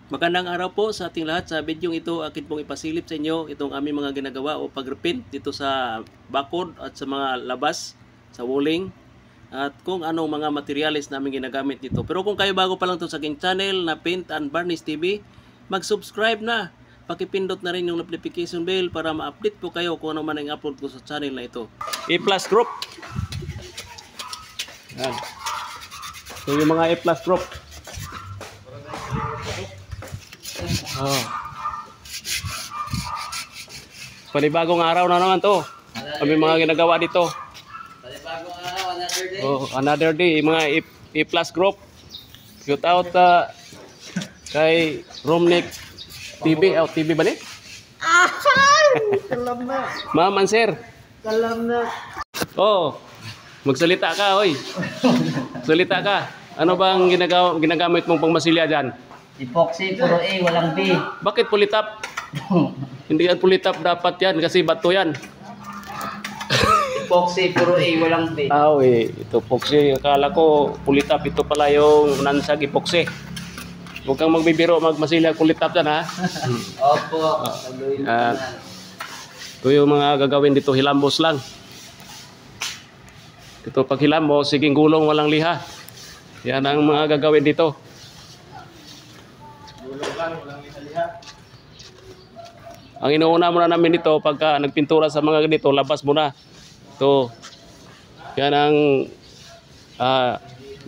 Magandang araw po sa ating lahat. Sa video ito, akin pong ipasilip sa inyo itong aming mga ginagawa o pag-repaint dito sa bakod at sa mga labas, sa walling, at kung anong mga materials namin ginagamit dito. Pero kung kayo bago pa lang to sa aking channel na Paint and Varnish TV, mag-subscribe na. Pakipindot na rin yung notification bell para ma-update po kayo kung ano man ang upload ko sa channel na ito. A-Plus Group. Yan. So yung mga A-Plus Group. Oh. Panibagong araw na naman to. Kami mga ginagawa dito. Panibagong araw, another day. Oh, another day. Mga A-Plus Group. Shout out kay Romnick TV. Oh, TV ba ni? Kalam na. Ma'am Answer. Kalam na. Oh, magsalita ka, oy. Salita ka. Ano bang ginagamit mong pangmasilya dyan? Epoxy, puro A, walang B. Bakit pulitap? Hindi yan pulitap, dapat yan kasi bato yan. Epoxy, puro A, walang B. Ito epoxy. Akala ko pulitap, ito pala yung nansag epoxy. Huwag kang magbibiro, magmasilya pulitap yan ha. Opo, saluhin mo Ah. na. Ito yung mga gagawin dito, hilambos lang. Ito pag hilambos, siging gulong walang liha. Yan ang mga gagawin dito. Ang inuuna muna namin dito pagka nagpintura sa mga ganito, labas muna. Ito. Yan ang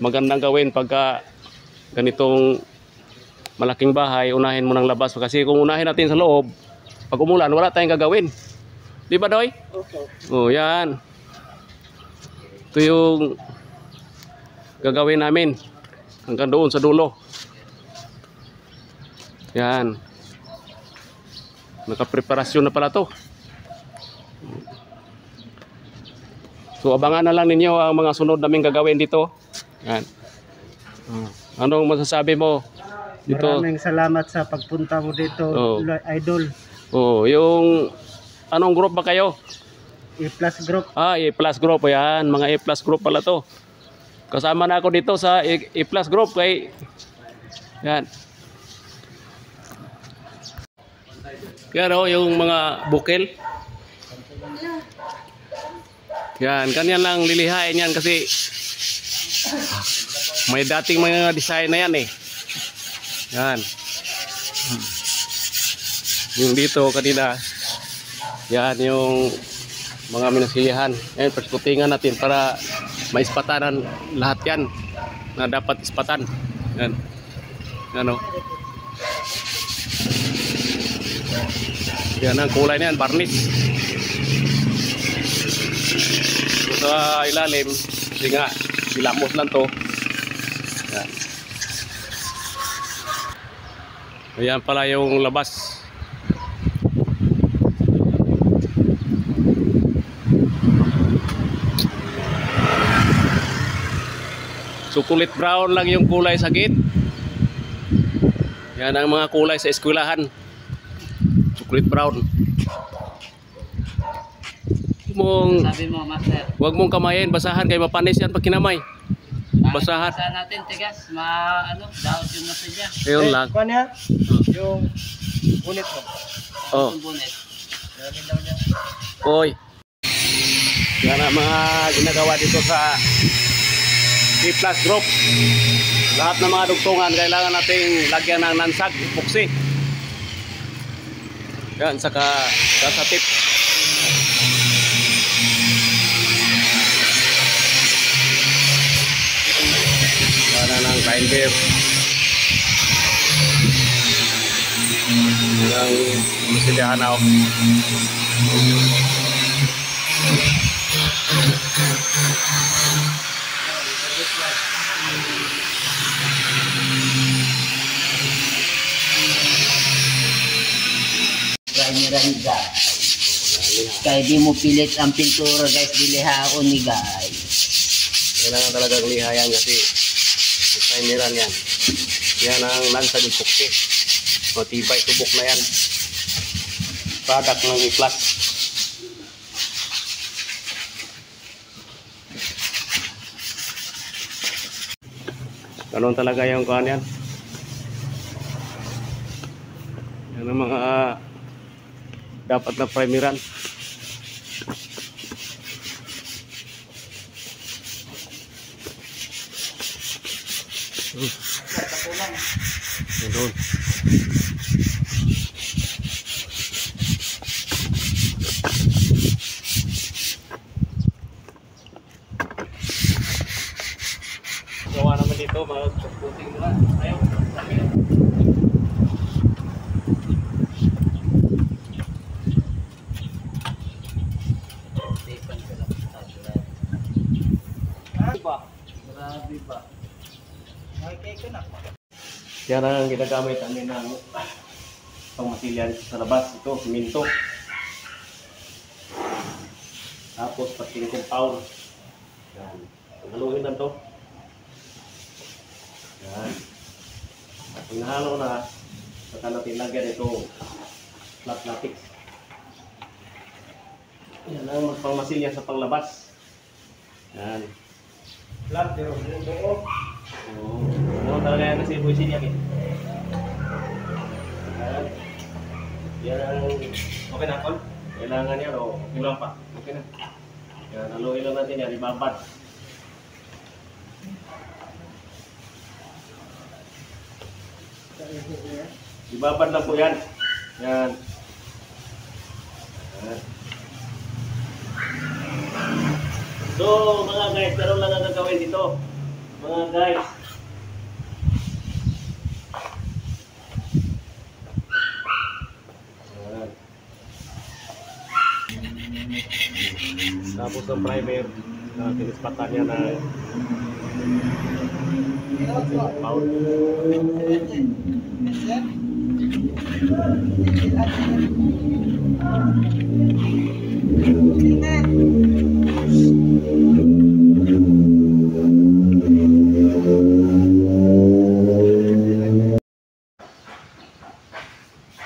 magandang gawin pagka ganitong malaking bahay, unahin mo ng labas. Kasi kung unahin natin sa loob, pag umulan, wala tayong gagawin. Di ba, Doy? Opo. Oh, yan. Ito yung gagawin namin hanggang doon sa dulo. Yan. Nakapreparasyon na pala to. So abangan na lang ninyo ang mga sunod naming gagawin dito. Yan. Anong masasabi mo dito? Maraming salamat sa pagpunta mo dito, Oh. Idol. Oh, yung anong group ba kayo? A-Plus Group. A-Plus Group. Yan, mga A-Plus Group pala to. Kasama na ako dito sa A-Plus Group kay yan. Yan o, yung mga bukel. Yan, kanyan lang lilihain yan kasi may dating mga design na yan eh. Yan. Yung dito kanina, yan yung mga minasilihan. Yan, perskutingan natin para maispatanan lahat yan na dapat ispatan. Yan. Yan o. Yan ang kulay niyan, varnish. Sa ilalim, kasi nga, silamos lang to. Yan. Ayan pala yung labas. Chocolate brown lang yung kulay sa gate. Yan ang mga kulay sa eskwelahan. Chocolate brown. Sabi mo, Master. Huwag mong kamayin, basahan kay mapanis yan pag kinamay. Basahan. Basahan natin, tigas. Daot yung masadya. Ayun lang. Kuha niya? Yung unit mo. Oh. Yung bonnet. Lagyan daw niya. Oy. Yan ang mga ginagawa dito sa A-Plus Group. Lahat ng mga dugtungan kailangan nating lagyan ng nansag, epoxy. Yan, saka gasatip. Yan ang binder. Yang masilihan ako. Primeran guys. Kaya di mo pilit ang pintura guys, dilihaon ni guys. Kailangan talagang lihayan kasi primeran yan. Yan ang lansag epoxy. Matibay, tubok na yan. Product ng A-Plus. Ganun talaga yung kuhan yan. Yan ang mga dapat na primeran. Doon. Gawa naman dito, mga puting nila. Ayaw. Grabe ba? Okay ka na. Yan ang ginagamit namin ng pangmatilyan sa labas. Ito, siminto. Tapos pating compound. Yan. Haluin lang to. Yan. At hinahalo na, saka natin lagyan itong flat latex. Yan ang pangmasilya sa panglabas. Yan. Flat pero buo. Oo. Ano talaga yan kasi buisin yan eh. Yan. Yan ang okay na Col? Kailangan yan o okay lang pa. Okay na. Yan, haluin lang natin yan, ibabad. Ibabad lang po yan. Yan. Yan. So mga guys, meron lang ang gagawin dito. Mga guys. Yan. Tapos ang primer na tinispatan niya na pound.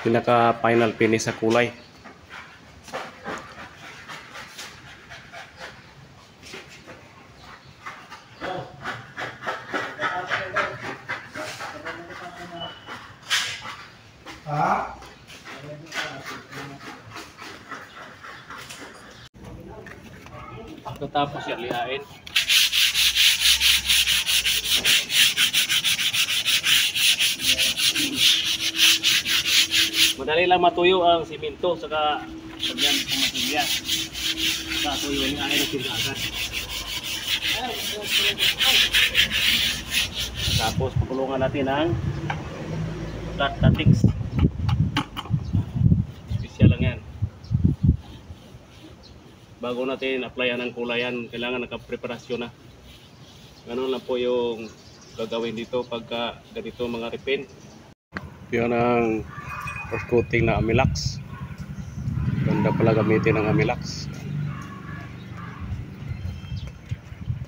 Pinaka final finish sa kulay. Ha? Pagkatapos yan lihain. Madali lang matuyo ang simento saka pagyan sa matilya. Sa tuyo ni ay nagsigagan. Tapos pakulungan natin ang flat latex. Special lang yan. Bago natin applyan ang kulayan, kailangan nakapreparasyon na. Ganun lang po yung gagawin dito pagka ganito mga repaint. Yan ang first coating na Amilax. Ganda pala gamitin ng Amilax.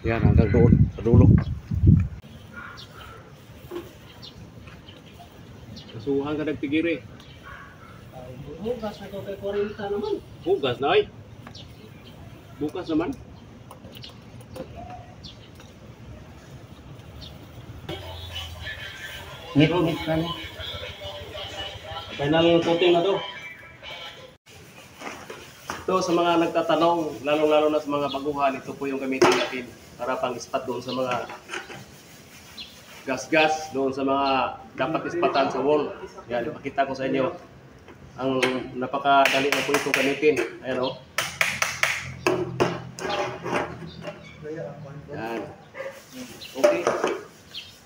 Yan hanggang doon sa dulo. Kasuhan ka nagtigiri. Hugas na ito kay 40 naman. Hugas na ay. Bukas naman. Ngit-ngit na na. Final coating na to. Ito sa mga nagtatanong, lalong-lalo na sa mga baguhan, ito po yung gamitin natin para pang-spot doon sa mga gas-gas, doon sa mga dapat ispatan sa wall. Yan, ipakita ko sa inyo. Ang napakadali na po ito gamitin. Ayan o. Yan. Okay.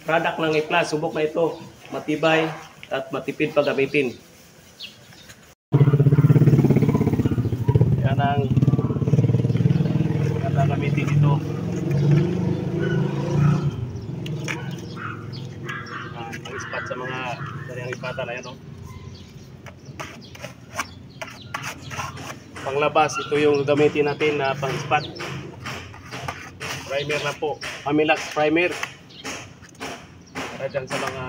Product ng I-Plus, subok na ito. Matibay at matipid pag gamitin. Yan ang gagamitin ito. Pang-spot sa mga daryang ipatan na yan. No? Panglabas, ito yung gagamitin natin na pang-spot. Primer na po. Amilax primer. Para dyan sa mga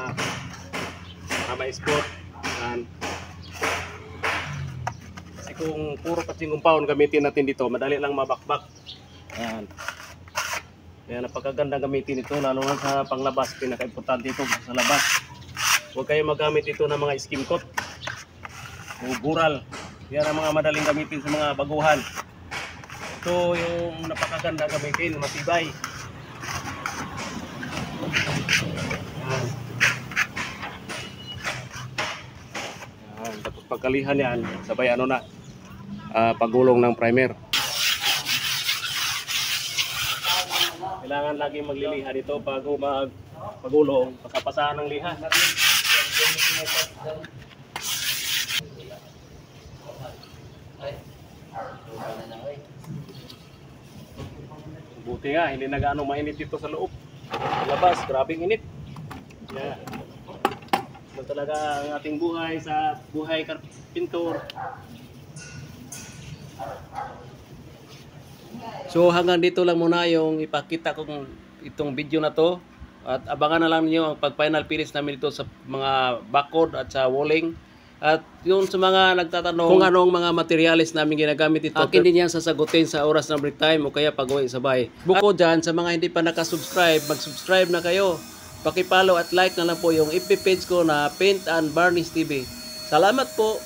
spot. Kasi kung puro pating compound gamitin natin dito, madali lang mabakbak. Yan. Kaya napakaganda gamitin ito, lalo na sa panglabas. Pinaka-importante ito sa labas. Huwag kayo magamit ito ng mga skim coat. o bural. Yan ang mga madaling gamitin sa mga baguhan. Ito yung napakaganda gamitin, matibay. Yan. Yan. Tapos pagkalihan yan, sabay ano na, pagulong ng primer. Kailangan lagi magliliha dito bago pagulong, pasapasahan ng liha. Buti nga, hindi na gaano mainit dito sa loob. Sa labas, grabing init. Yeah. Ito talaga ang ating buhay sa buhay karpintor. So hanggang dito lang muna yung ipakita kong itong video na to. At abangan na lang niyo ang pag-final finish namin dito sa mga backboard at sa walling. At yung sa mga nagtatanong kung anong mga materials namin ginagamit ito, akin din yan sasagutin sa oras ng break time o kaya pag-uwi sa bahay. Bukod dyan, sa mga hindi pa nakasubscribe, mag-subscribe na kayo. Paki-follow at like na lang po yung FB page ko na Paint and Varnish TV. Salamat po!